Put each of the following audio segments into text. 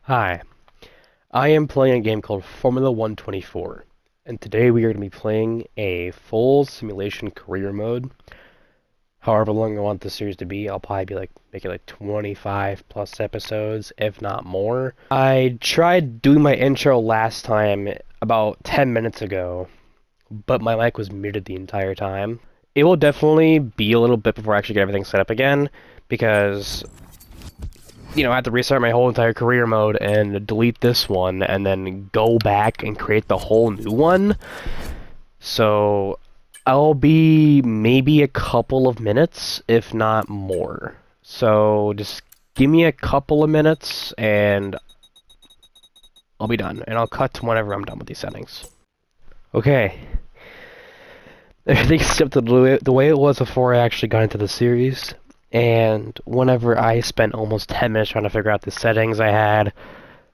Hi, I am playing a game called Formula 124, and today we are going to be playing a full simulation career mode. However long I want the series to be, I'll probably be make it like 25 plus episodes, if not more. I tried doing my intro last time about 10 minutes ago, but my mic was muted the entire time. It will definitely be a little bit before I actually get everything set up again, because I have to restart my whole entire career mode and delete this one and then go back and create the whole new one. So I'll be maybe a couple of minutes, if not more. So just give me a couple of minutes and I'll be done. And I'll cut to whenever I'm done with these settings. Okay. Everything's still the way it was before I actually got into the series. And whenever I spent almost 10 minutes trying to figure out the settings I had,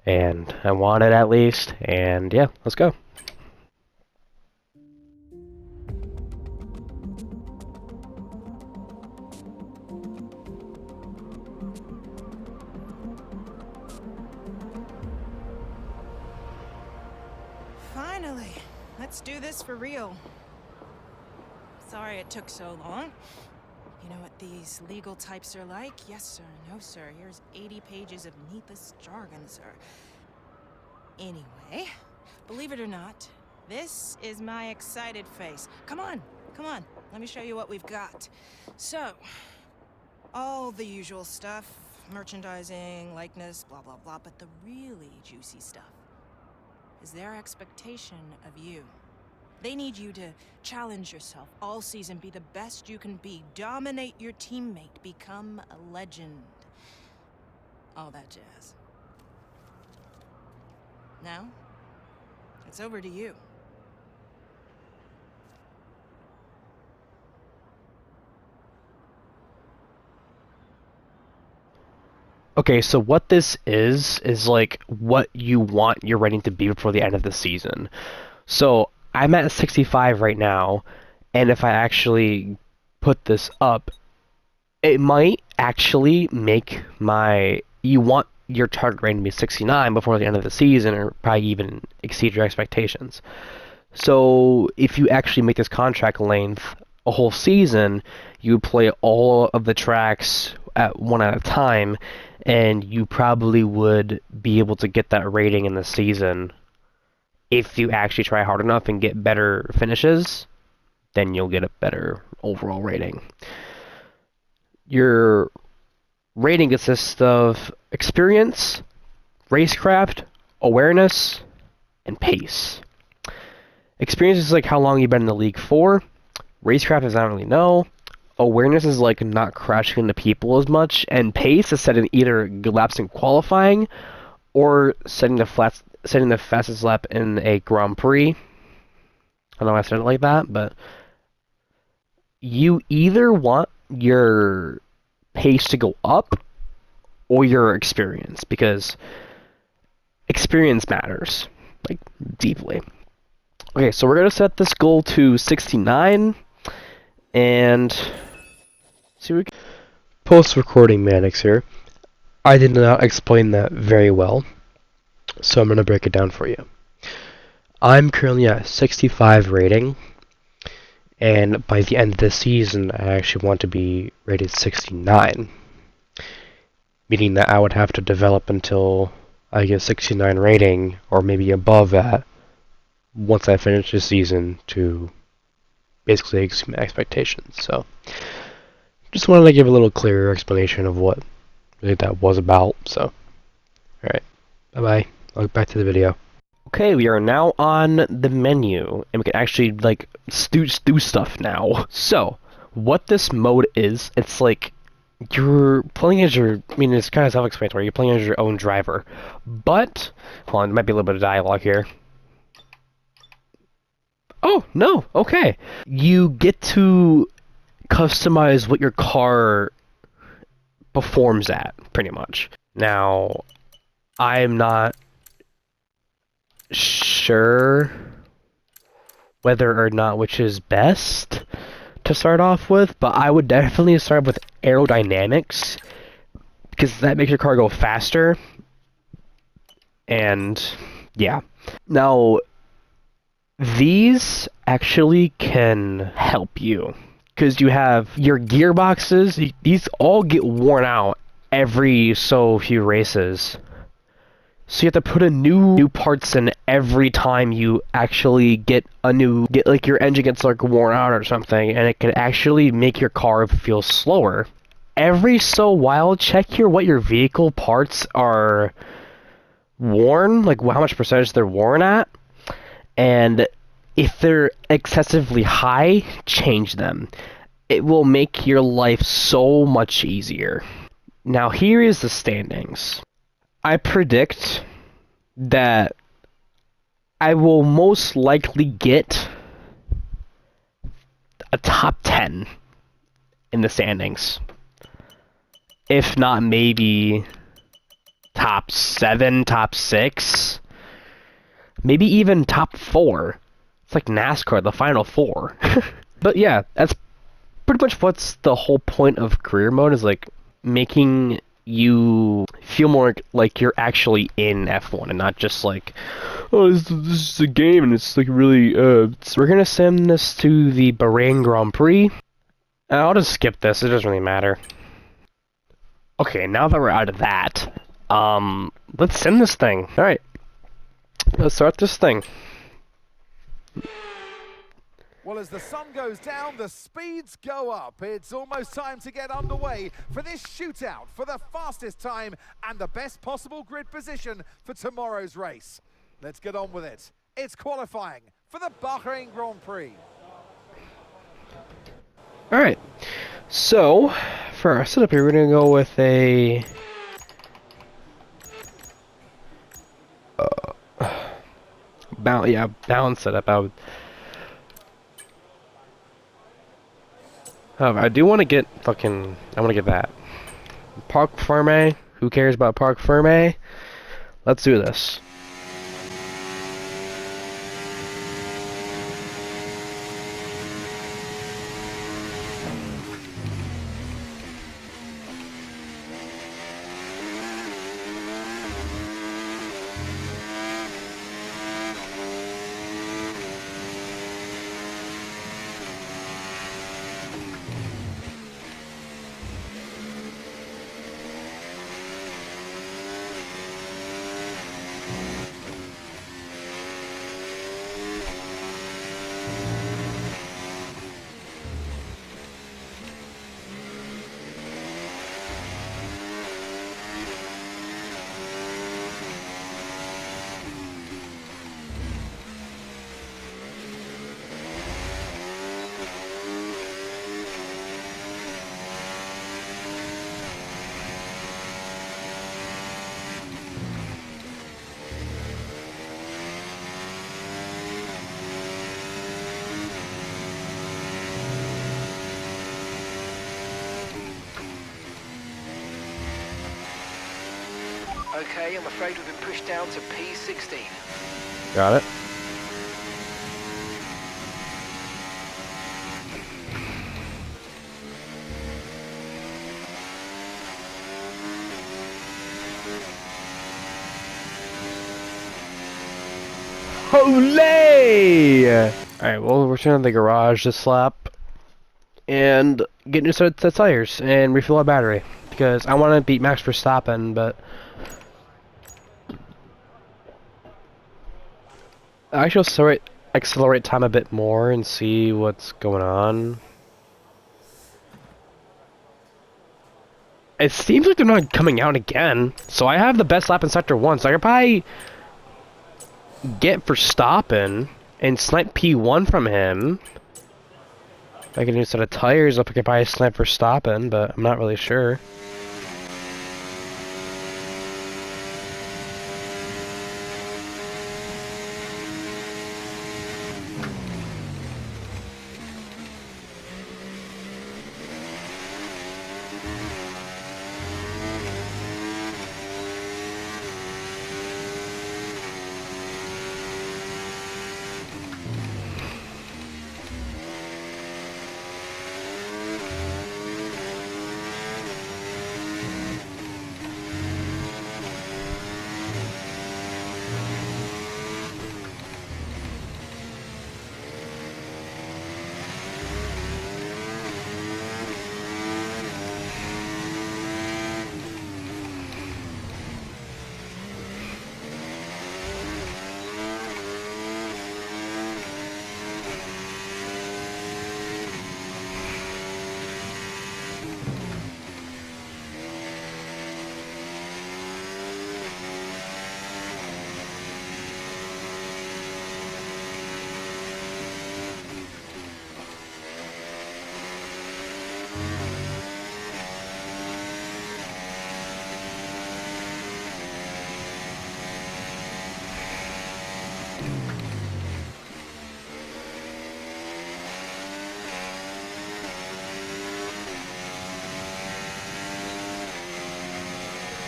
and I wanted at least, and yeah, let's go. Finally, let's do this for real. Sorry it took so long. You know what these legal types are like? Yes, sir. No, sir. Here's 80 pages of needless jargon, sir. Anyway, believe it or not, this is my excited face. Come on, come on. Let me show you what we've got. So, all the usual stuff. Merchandising, likeness, blah, blah, blah. But the really juicy stuff is their expectation of you. They need you to challenge yourself all season, be the best you can be, dominate your teammate, become a legend. All that jazz. Now, it's over to you. Okay, so what this is like what you want your rating to be before the end of the season. So I'm at 65 right now, and if I actually put this up, it might actually make you want your target rating to be 69 before the end of the season, or probably even exceed your expectations. So if you actually make this contract length a whole season, you play all of the tracks at one at a time, and you probably would be able to get that rating in the season if you actually try hard enough and get better finishes. Then you'll get a better overall rating. Your rating consists of experience, racecraft, awareness, and pace. Experience is like how long you've been in the league for. Racecraft is I don't really know. Awareness is like not crashing into people as much, and pace is setting either good laps in qualifying or setting the fastest lap in a Grand Prix. I don't know why I said it like that, but you either want your pace to go up or your experience, because experience matters, like, deeply. Okay, so we're going to set this goal to 69, and see we post-recording Mannix here. I did not explain that very well, so I'm going to break it down for you. I'm currently at 65 rating, and by the end of this season, I actually want to be rated 69, meaning that I would have to develop until I get 69 rating, or maybe above that, once I finish the season, to basically exceed my expectations. So, just wanted to give a little clearer explanation of what really that was about. So, alright, bye-bye. I'll get back to the video. Okay, we are now on the menu, and we can actually, like, do stuff now. So, what this mode is, it's like, you're playing as I mean, it's kind of self-explanatory, you're playing as your own driver. But, hold on, there might be a little bit of dialogue here. Oh, no, okay. You get to customize what your car performs at, pretty much. Now, I'm not sure whether or not which is best to start off with, but I would definitely start with aerodynamics, because that makes your car go faster, And yeah. Now, these actually can help you because you have your gearboxes. These all get worn out every so few races. So you have to put in new parts in every time you actually get like your engine gets like worn out or something, and it can actually make your car feel slower. Every so while, check what your vehicle parts are worn, like how much percentage they're worn at, and if they're excessively high, change them. It will make your life so much easier. Now here is the standings. I predict that I will most likely get a top 10 in the standings. If not, maybe top 7, top 6, maybe even top 4. It's like NASCAR, the final 4. But yeah, that's pretty much what's the whole point of career mode, is like making you feel more like you're actually in F1 and not just like, oh, this is a game and it's like really, we're gonna send this to the Bahrain Grand Prix. I'll just skip this, it doesn't really matter. Okay, now that we're out of that, let's send this thing. Alright, let's start this thing. Well, as the sun goes down, the speeds go up. It's almost time to get underway for this shootout for the fastest time and the best possible grid position for tomorrow's race. Let's get on with it. It's qualifying for the Bahrain Grand Prix. Alright, so for our setup here, we're going to go with a balance setup. I do want to get I want to get that. Parc Ferme. Who cares about Parc Ferme? Let's do this. Okay, I'm afraid we've been pushed down to P16. Got it. Olay! Alright, well, we're turning the garage this lap and get new set of tires and refill our battery because I want to beat Max Verstappen, but I should accelerate time a bit more and see what's going on. It seems like they're not coming out again, so I have the best lap in Sector 1, so I could probably get Verstappen and snipe P1 from him. If I can do a set of tires, I could probably snipe Verstappen, but I'm not really sure.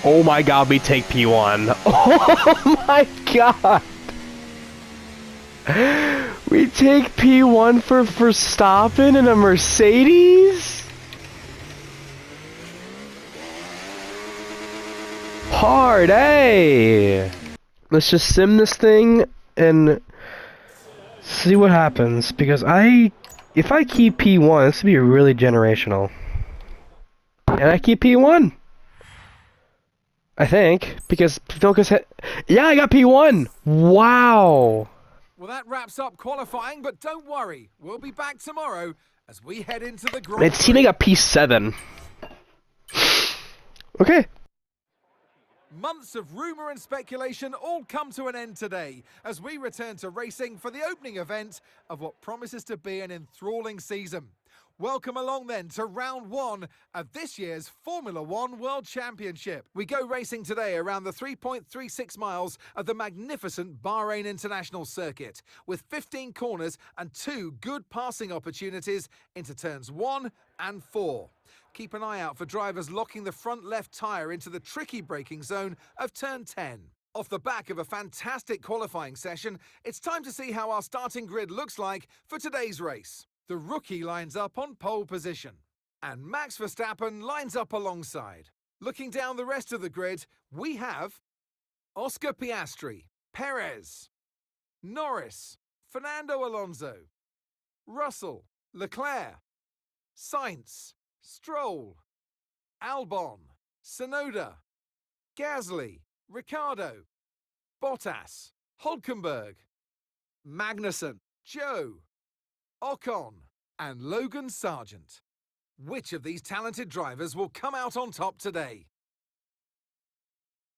Oh my god, we take P1. Oh my god. We take P1 for Verstappen in a Mercedes? Hard, eh? Let's just sim this thing and see what happens, because if I keep P1, this would be really generational. And I keep P1. I think, because Focus hit. Yeah, I got P1! Wow! Well, that wraps up qualifying, but don't worry. We'll be back tomorrow as we head into the Grand It's teaming Prix. up P7. Okay. Months of rumour and speculation all come to an end today as we return to racing for the opening event of what promises to be an enthralling season. Welcome along then to round one of this year's Formula One World Championship. We go racing today around the 3.36 miles of the magnificent Bahrain International Circuit, with 15 corners and 2 good passing opportunities into turns 1 and 4. Keep an eye out for drivers locking the front left tyre into the tricky braking zone of turn 10. Off the back of a fantastic qualifying session, it's time to see how our starting grid looks like for today's race. The rookie lines up on pole position, and Max Verstappen lines up alongside. Looking down the rest of the grid, we have Oscar Piastri, Perez, Norris, Fernando Alonso, Russell, Leclerc, Sainz, Stroll, Albon, Sonoda, Gasly, Ricciardo, Bottas, Hulkenberg, Magnussen, Joe, Ocon, and Logan Sargent. Which of these talented drivers will come out on top today?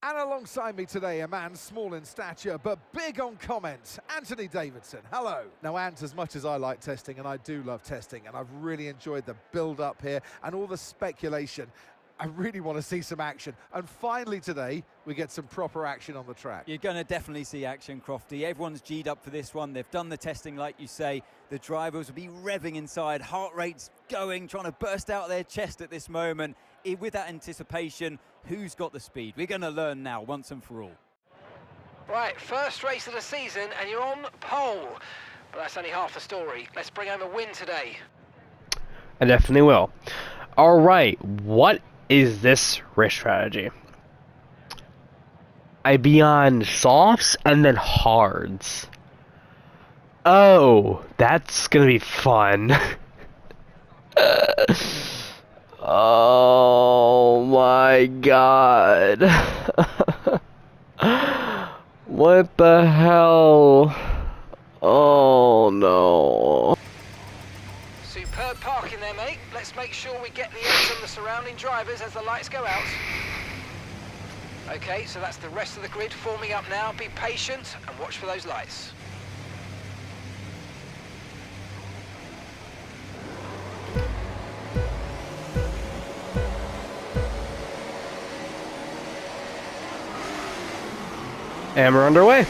And alongside me today, a man small in stature but big on comment, Anthony Davidson. Hello. Now, Ant, as much as I like testing, and I do love testing, and I've really enjoyed the build-up here and all the speculation, I really want to see some action. And finally today, we get some proper action on the track. You're going to definitely see action, Crofty. Everyone's G'd up for this one. They've done the testing, like you say. The drivers will be revving inside, heart rates going, trying to burst out their chest at this moment. With that anticipation, who's got the speed? We're going to learn now, once and for all. Right, first race of the season and you're on pole. But that's only half the story. Let's bring home a win today. I definitely will. Alright, what is this race strategy? I be on softs and then hards. Oh, that's gonna be fun. Oh my god. What the hell? Oh no. Superb parking there, mate. Let's make sure we get the edge on the surrounding drivers as the lights go out. Okay, so that's the rest of the grid forming up now. Be patient and watch for those lights. And we're underway.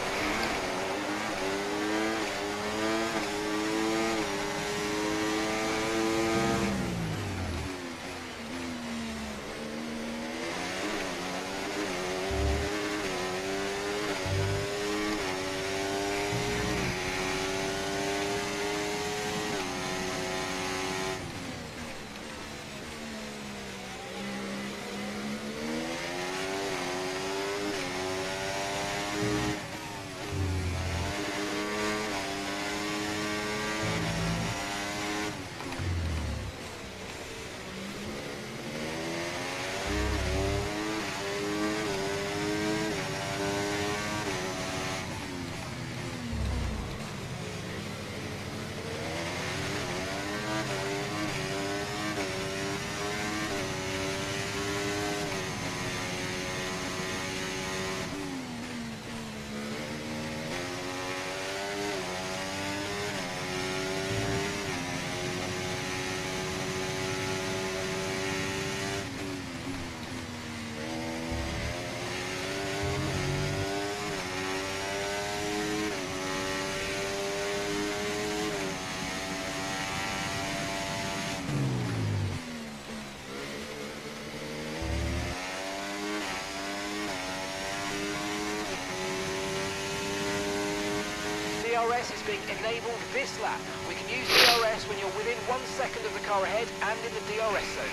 DRS is being enabled this lap. We can use DRS when you're within 1 second of the car ahead and in the DRS zone.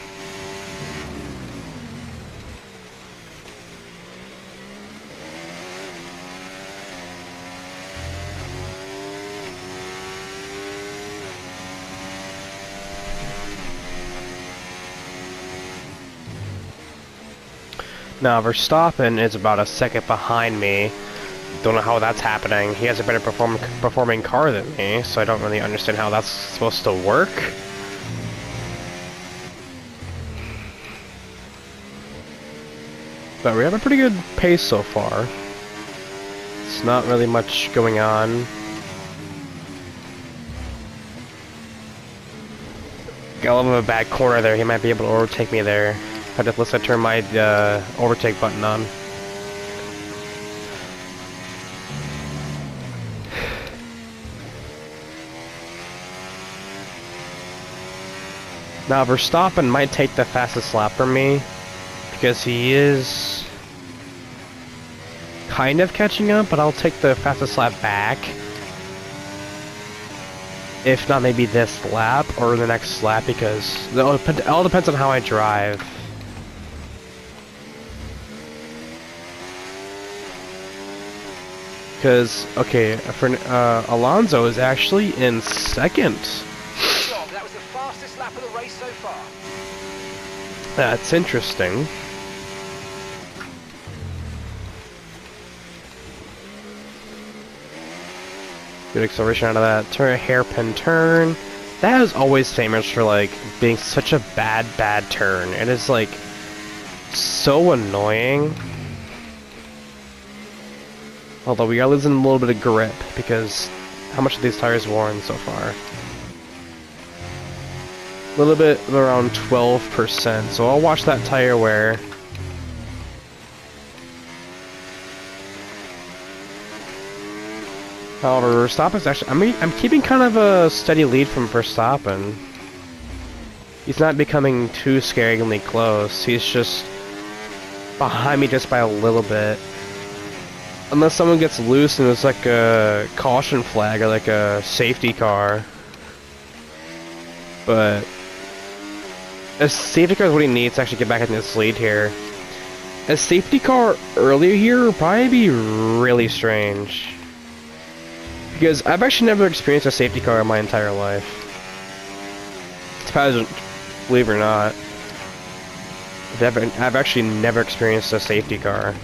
Now Verstappen is about a second behind me. Don't know how that's happening. He has a better performing car than me, so I don't really understand how that's supposed to work. But we have a pretty good pace so far. It's not really much going on. Got a little bit of a bad corner there. He might be able to overtake me there. Unless I turn my overtake button on. Now Verstappen might take the fastest lap from me because he is kind of catching up, but I'll take the fastest lap back. If not, maybe this lap or the next lap, because it all depends on how I drive. Because, okay, for Alonso is actually in second. Good job. That was the fastest lap of the race so far. That's interesting. Good acceleration out of that turn, hairpin turn. That is always famous for like being such a bad turn. It is like so annoying. Although we are losing a little bit of grip because how much are these tires worn so far? A little bit around 12%. So I'll watch that tire wear. However, Verstappen's actually, I'm keeping kind of a steady lead from Verstappen. He's not becoming too scaringly close. He's just behind me just by a little bit. Unless someone gets loose and it's like a caution flag or like a safety car. But a safety car is what he needs to actually get back in this lead here. A safety car earlier here would probably be really strange. Because I've actually never experienced a safety car in my entire life. Believe it or not. I've actually never experienced a safety car.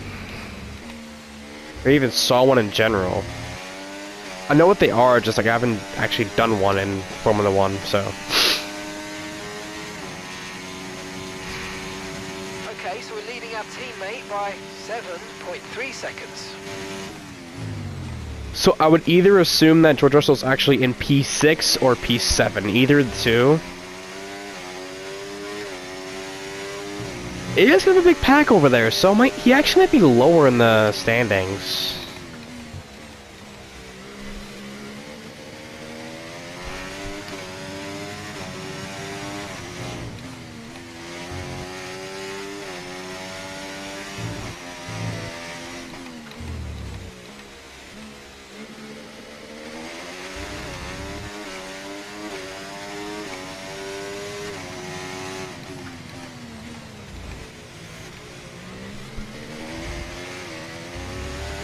Or even saw one in general. I know what they are, just like I haven't actually done one in Formula 1, so. Okay, so we're leading our teammate by 7.3 seconds. So I would either assume that George Russell's actually in P6 or P7, either of the two. It is kind of a big pack over there, so he actually might be lower in the standings.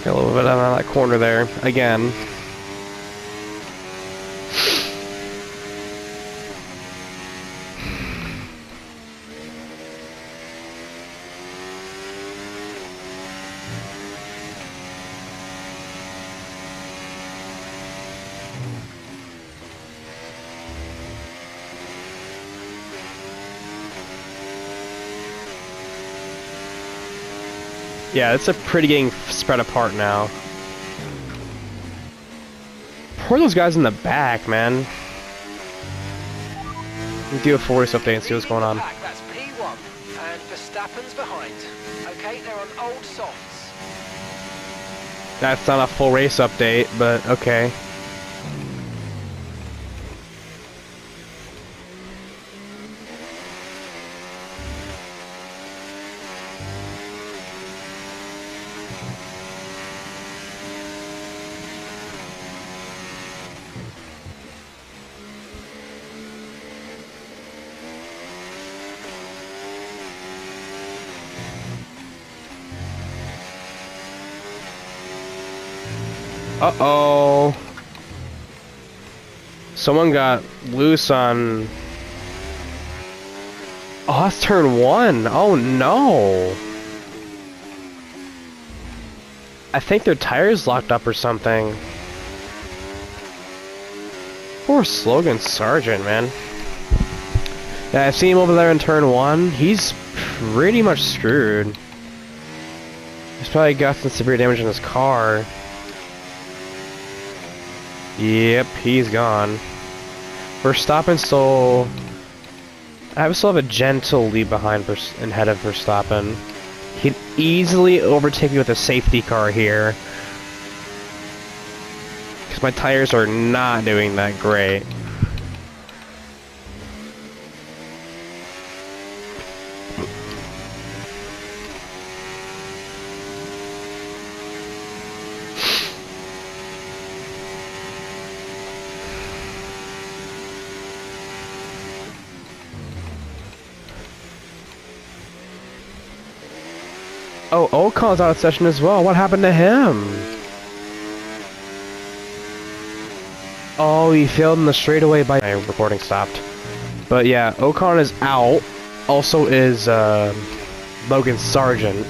Got a little bit out of that corner there, again. Yeah, it's a pretty getting spread apart now. Poor those guys in the back, man. We'll do a force update and see what's going on. That's P1, and Verstappen's behind. Okay, they're on old softs. That's not a full race update, but okay. Uh-oh. Someone got loose on... Oh, that's turn 1. Oh, no. I think their tires locked up or something. Poor Slogan Sargent, man. Yeah, I've seen him over there in turn 1. He's pretty much screwed. He's probably got some severe damage in his car. Yep, he's gone. Verstappen still... I still have a gentle lead behind and ahead of Verstappen. He'd easily overtake me with a safety car here. Because my tires are not doing that great. Oh, Ocon's out of session as well. What happened to him? Oh, he failed in the straightaway by... My recording stopped. But yeah, Ocon is out. Also is Logan Sargent.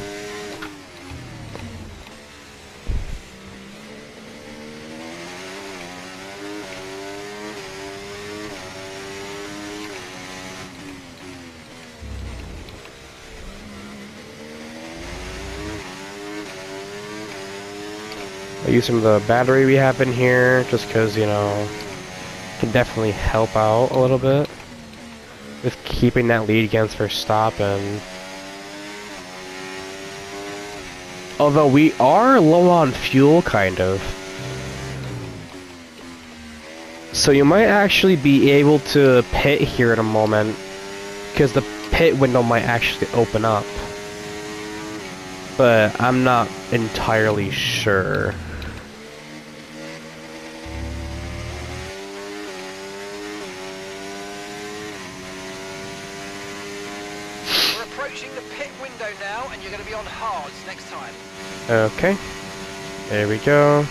I use some of the battery we have in here, just because, you know, can definitely help out a little bit with keeping that lead against Verstappen. Although we are low on fuel, kind of. So you might actually be able to pit here in a moment, because the pit window might actually open up. But I'm not entirely sure. Approaching the pit window now, and you're going to be on hards next time. Okay, there we go.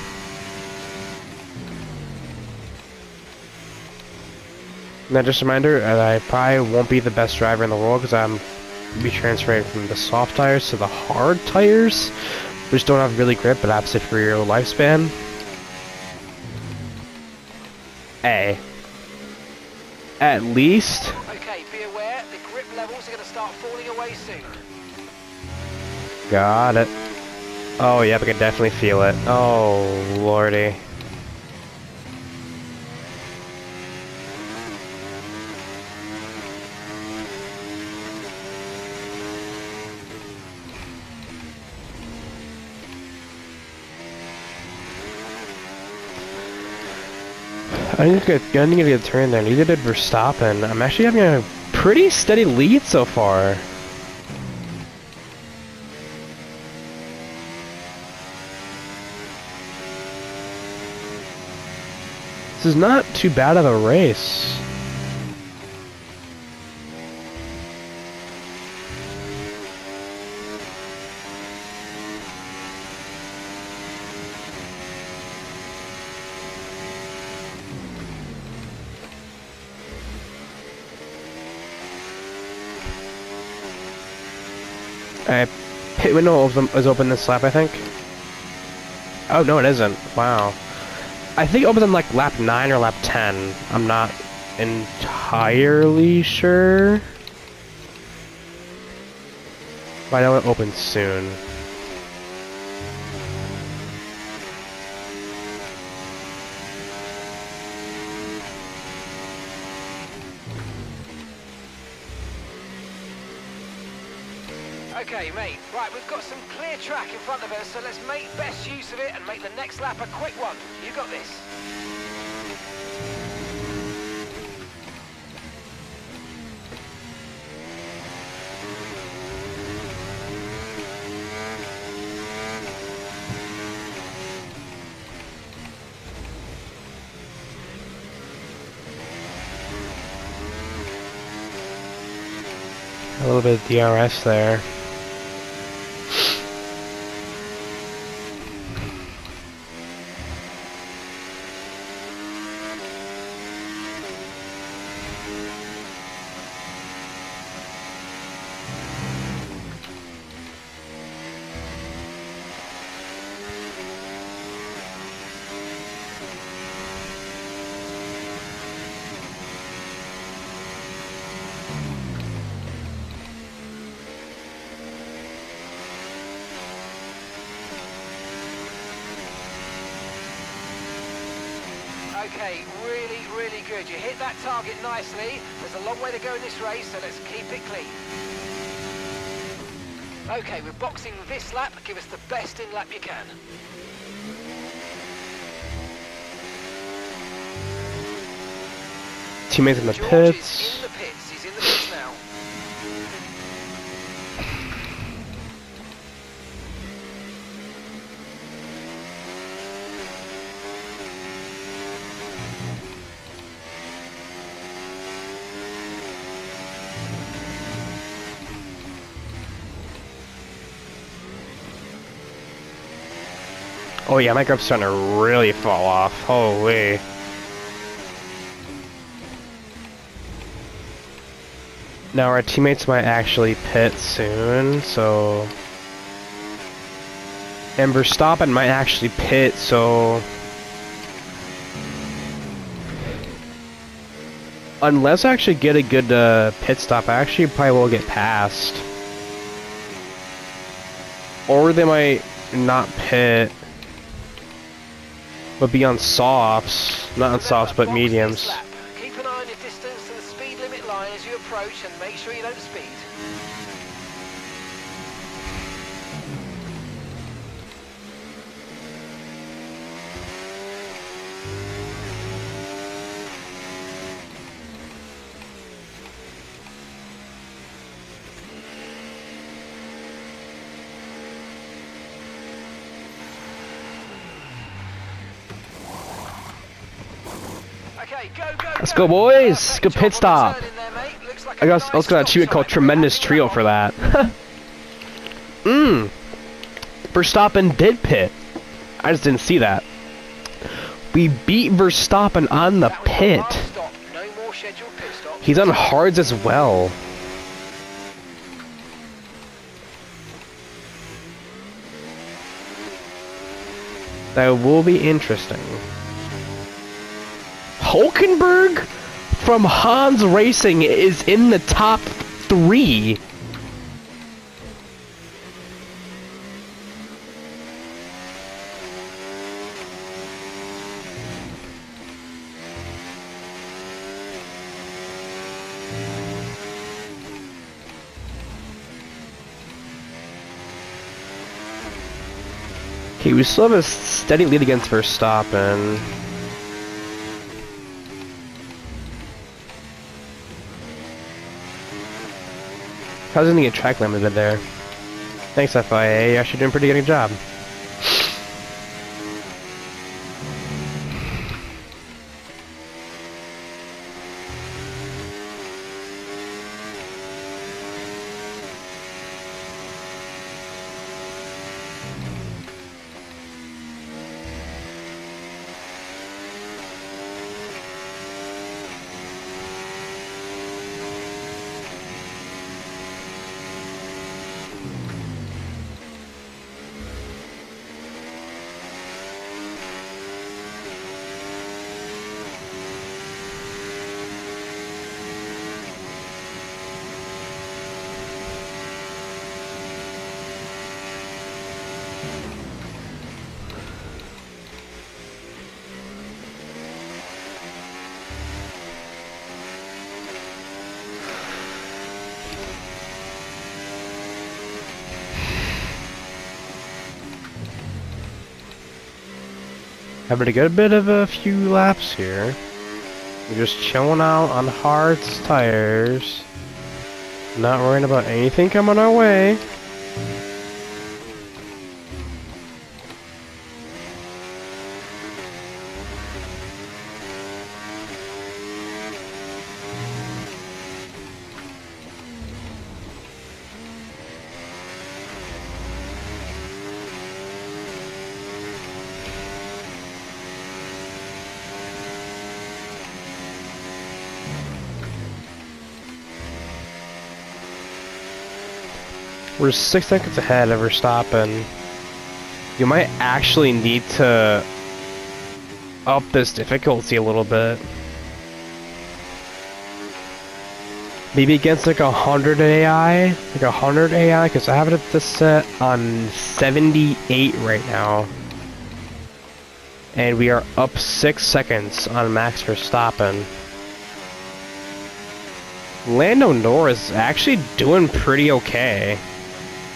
Now just a reminder that I probably won't be the best driver in the world because I'm be transferring from the soft tires to the hard tires, which don't have really grip but have superior lifespan. At least. Okay, be aware, the grip levels are going to start falling away soon. Got it. Oh, yep, I can definitely feel it. Oh, lordy. I need to get a turn there. Neither did Verstappen. I'm actually having a pretty steady lead so far. This is not too bad of a race. Pit window is open this lap, I think. Oh, no, it isn't. Wow. I think it opens on like lap 9 or lap 10. I'm not entirely sure. But I know it opens soon. Okay, mate. Right, we've got some clear track in front of us, so let's make best use of it and make the next lap a quick one. You got this. A little bit of DRS there. Okay, really, really good. You hit that target nicely. There's a long way to go in this race, so let's keep it clean. Okay, we're boxing this lap. Give us the best in lap you can. Teammates in the George pits. is in the pits. He's in the pits now. Oh yeah, my grip's starting to really fall off. Holy. Now our teammates might actually pit soon, so... And Verstappen might actually pit, so... Unless I actually get a good pit stop, I actually probably will get passed. Or they might not pit, but be on softs. Not on softs, but mediums. Keep an eye on your distance to the speed limit line as you approach and make sure you don't speed. Okay, go, go, Let's go, boys! Good pit stop! I I was gonna achieve it called Tremendous Trio for that. Verstappen did pit. I just didn't see that. We beat Verstappen on the pit. He's on hards as well. That will be interesting. Hulkenberg from Hans Racing is in the top 3. Okay, we still have a steady lead against Verstappen. I was gonna get track limited there. Thanks, FIA. You're actually doing a pretty good job. Having a good bit of a few laps here. We're just chilling out on hard tires. Not worrying about anything coming our way. We're 6 seconds ahead of Verstappen. You might actually need to up this difficulty a little bit. Maybe against like 100 AI? Like 100 AI? Because I have it set on 78 right now. And we are up 6 seconds on Max Verstappen. Lando Norris is actually doing pretty okay.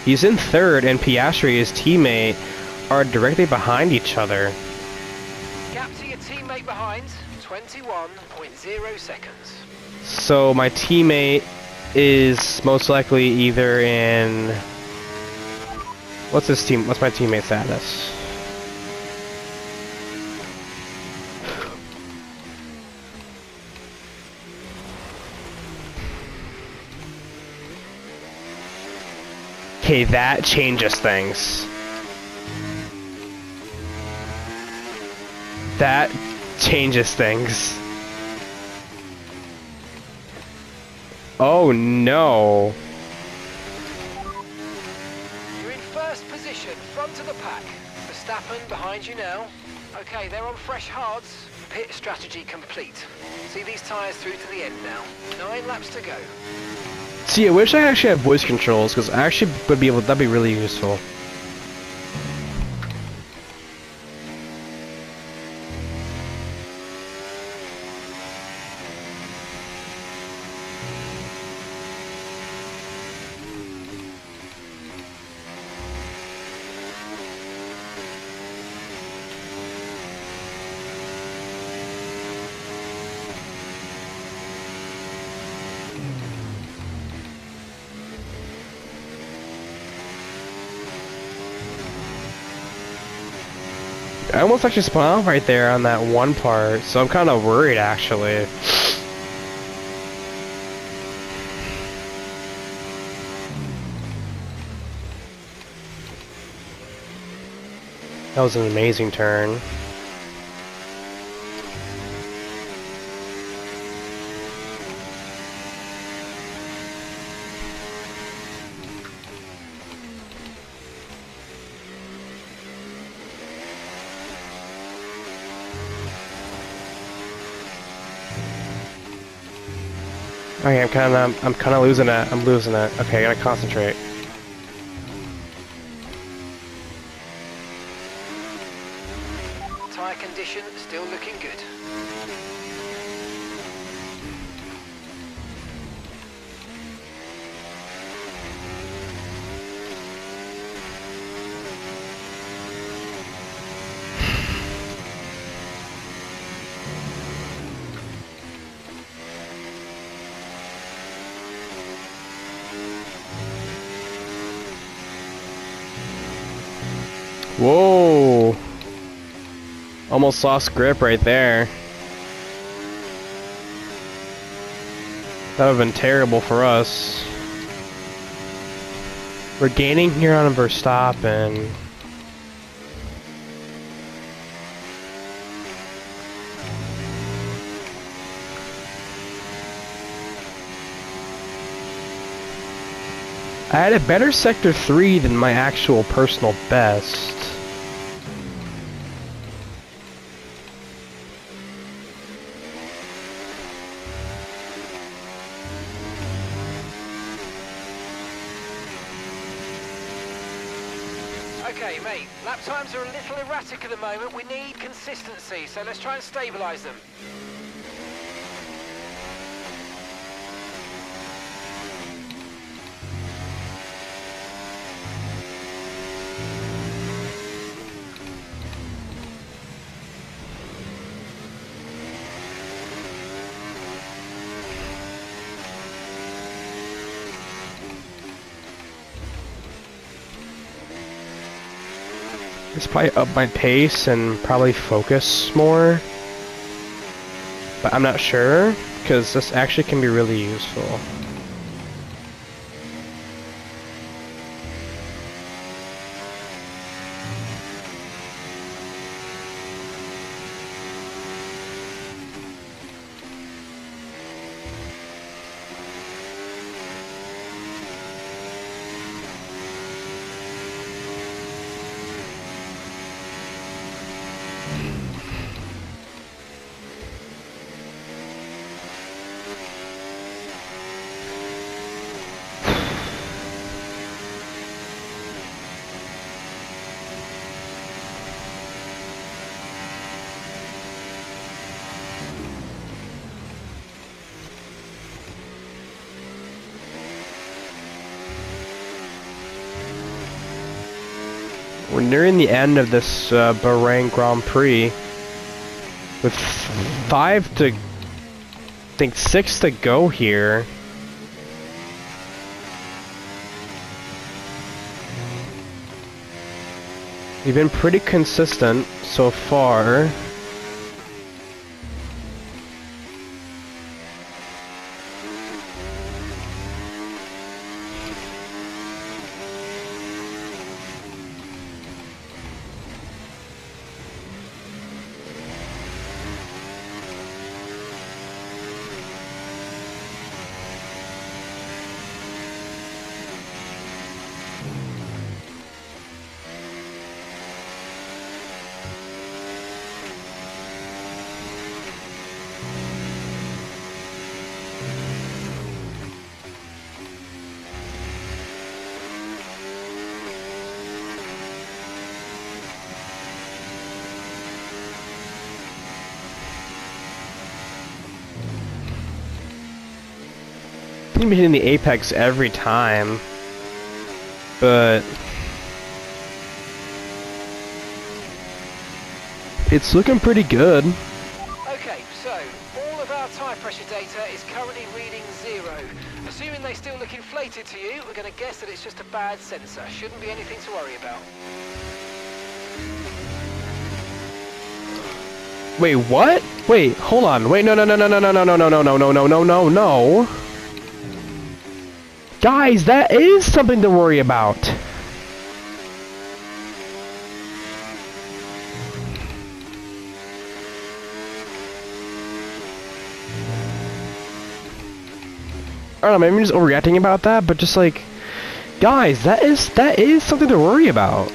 He's in third, and Piastri, his teammate, are directly behind each other. Gap to your teammate behind, 21.0 seconds. So my teammate is most likely either in... What's my teammate status? Okay, that changes things. That changes things. Oh no. You're in first position, front of the pack. Verstappen behind you now. Okay, they're on fresh hards. Pit strategy complete. See these tyres through to the end now. 9 laps to go. See, I wish I actually had voice controls, because I actually would be able. That'd be really useful. I almost actually spun off right there on that one part, so I'm kind of worried actually. That was an amazing turn. Okay, I'm kind of losing it. I'm losing it. Okay, I gotta concentrate. Tyre condition still looking good. Whoa! Almost lost grip right there. That would have been terrible for us. We're gaining here on Verstappen. I had a better Sector 3 than my actual personal best. Okay, mate, lap times are a little erratic at the moment. We need consistency, so let's try and stabilise them. It's probably up my pace and probably focus more. But I'm not sure, because this actually can be really useful. We're nearing the end of this Bahrain Grand Prix with 6 to go here. We've been pretty consistent so far. I'm hitting the apex every time, but it's looking pretty good. Okay, so all of our tyre pressure data is currently reading 0. Assuming they still look inflated to you, we're going to guess that it's just a bad sensor. Shouldn't be anything to worry about. Wait, what? Wait, hold on. Wait, no. Guys, that is something to worry about. I don't know, maybe I'm just overreacting about that, but just like, guys, that is something to worry about.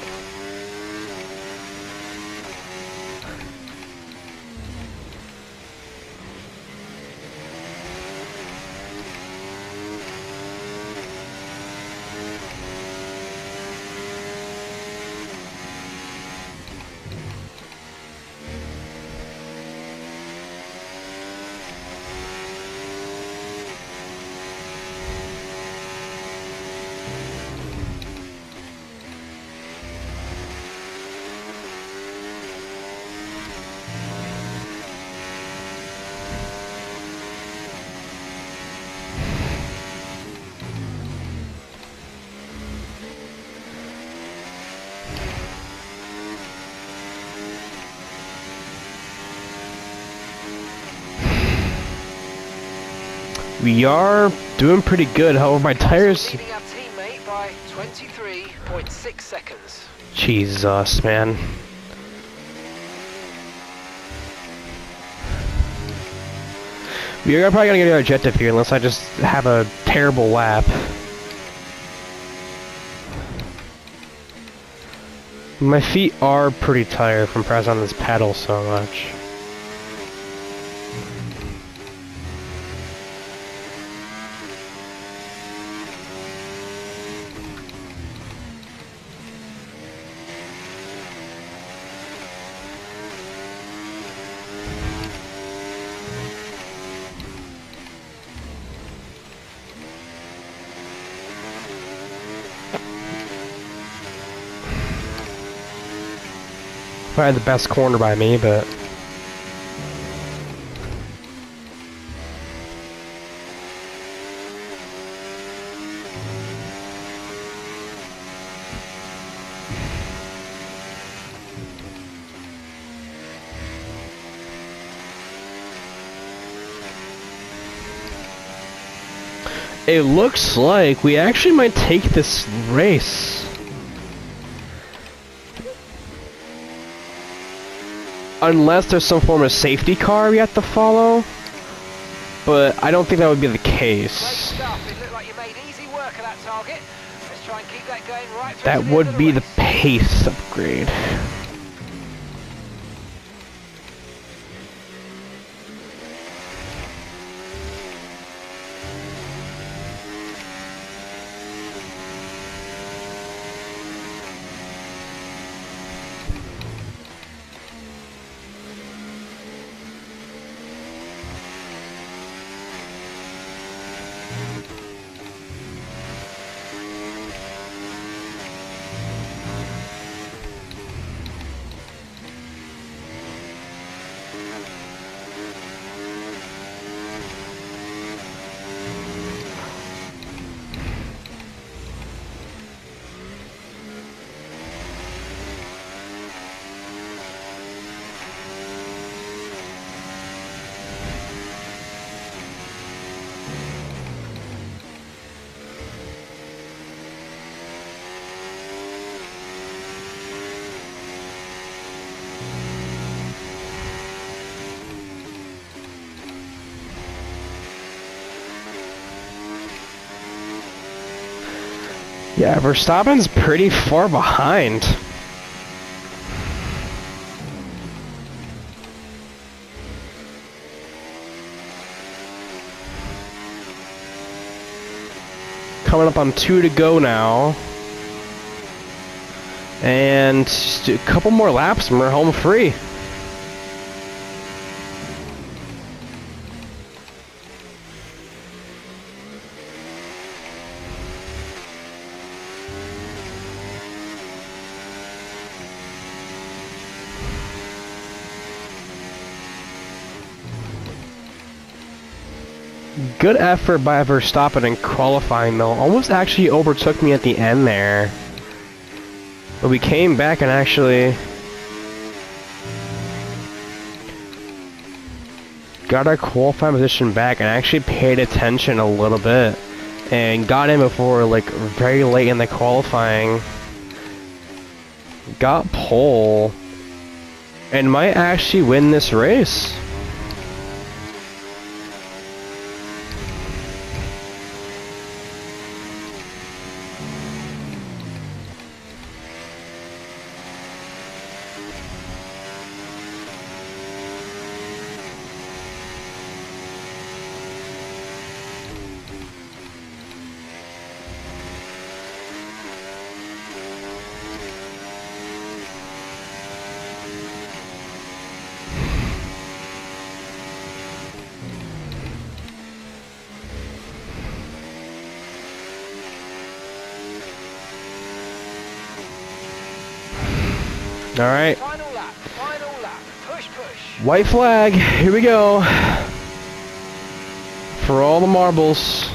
We are doing pretty good, however my tires... Leading our teammate by 23.6 seconds. Jesus, man. We are probably gonna get our objective here unless I just have a terrible lap. My feet are pretty tired from pressing on this pedal so much. Probably the best corner by me, but... It looks like we actually might take this race. Unless there's some form of safety car we have to follow. But I don't think that would be the Great case. stuff. It looked like you made easy work of that target. Let's try and keep that going right through That to the end would of be the race. pace upgrade. Yeah, Verstappen's pretty far behind. Coming up on 2 to go now. And just a couple more laps and we're home free. Good effort by Verstappen in qualifying though. Almost actually overtook me at the end there. But we came back and actually got our qualifying position back and actually paid attention a little bit. And got in before like very late in the qualifying. Got pole. And might actually win this race. Alright. Final lap, push, push. White flag, here we go. For all the marbles.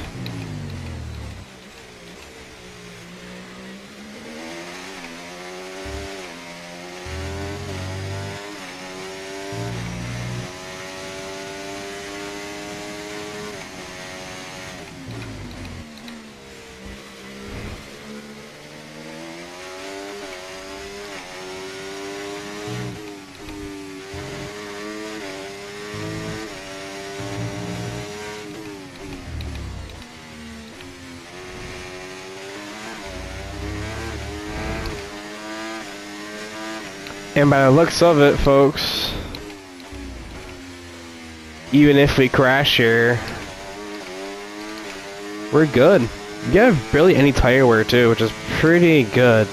And by the looks of it, folks, even if we crash here, we're good. You have barely any tire wear too, which is pretty good.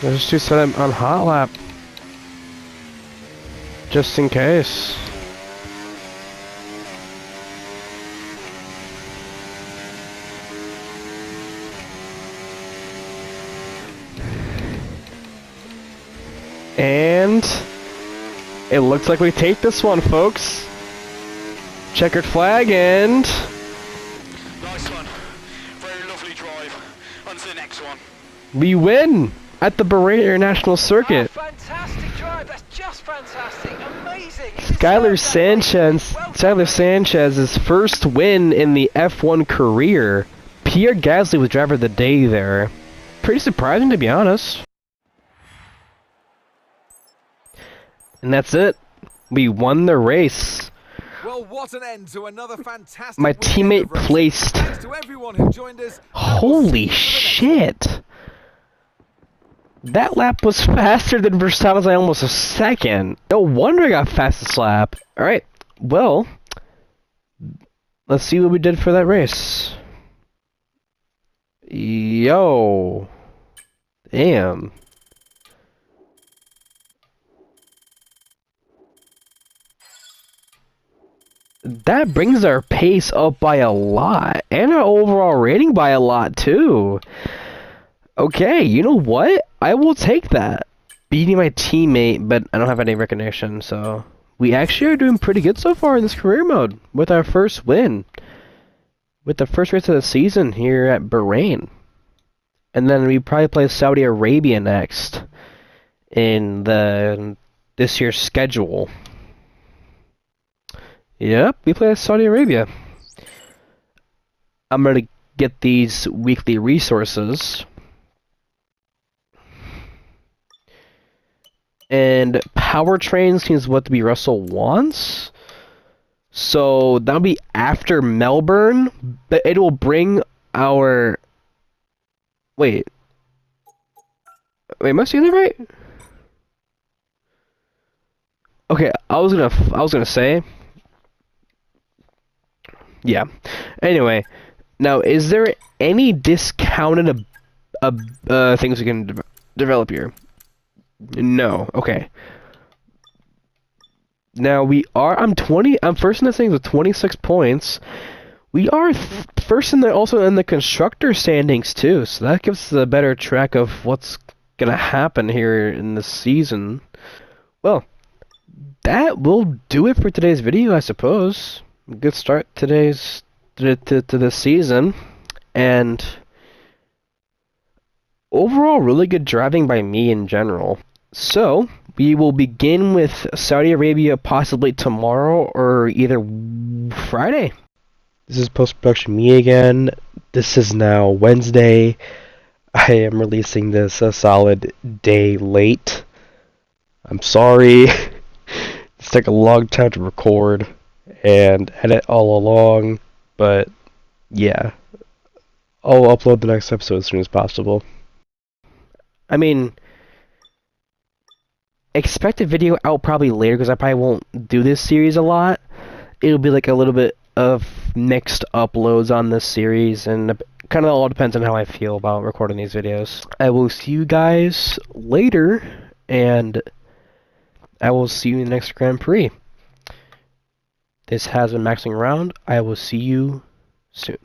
Let's just do set on hot lap, just in case. And it looks like we take this one, folks. Checkered flag and Nice one. Very lovely drive. On to the next one. we win at the Bahrain International Circuit. Oh, fantastic drive. That's just fantastic. Amazing. Skylar Sanchez's first win in the F1 career. Pierre Gasly was driver of the day there. Pretty surprising, to be honest. And that's it. We won the race. Well, what an end to another fantastic My weekend teammate of racing. placed. Thanks to everyone who joined us. Holy shit. That lap was faster than Verstappen's by almost a second. No wonder I got fastest lap. Alright, well, let's see what we did for that race. Yo. Damn. That brings our pace up by a lot, and our overall rating by a lot too. Okay, you know what? I will take that. Beating my teammate, but I don't have any recognition, so... We actually are doing pretty good so far in this career mode, with our first win. With the first race of the season here at Bahrain. And then we probably play Saudi Arabia next, in this year's schedule. Yep, we play Saudi Arabia. I'm gonna get these weekly resources. And powertrain seems what to be Russell wants. So that'll be after Melbourne, but it will bring our... Wait, am I saying that right? Okay, I was gonna say, yeah. Anyway, now is there any discounted things we can develop here? No. Okay. Now I'm first in the things with 26 points. We are first in the also in the constructor standings too, so that gives us a better track of what's gonna happen here in the season. Well, that will do it for today's video, I suppose. Good start to the season, and overall, really good driving by me in general. So, we will begin with Saudi Arabia possibly tomorrow or either Friday. This is post-production me again. This is now Wednesday. I am releasing this a solid day late. I'm sorry. It's taken a long time to record and edit all along, but yeah. I'll upload the next episode as soon as possible. I mean, expect a video out probably later because I probably won't do this series a lot. It'll be like a little bit of mixed uploads on this series, and kind of all depends on how I feel about recording these videos. I will see you guys later, and I will see you in the next Grand Prix. This has been Maxing Around. I will see you soon.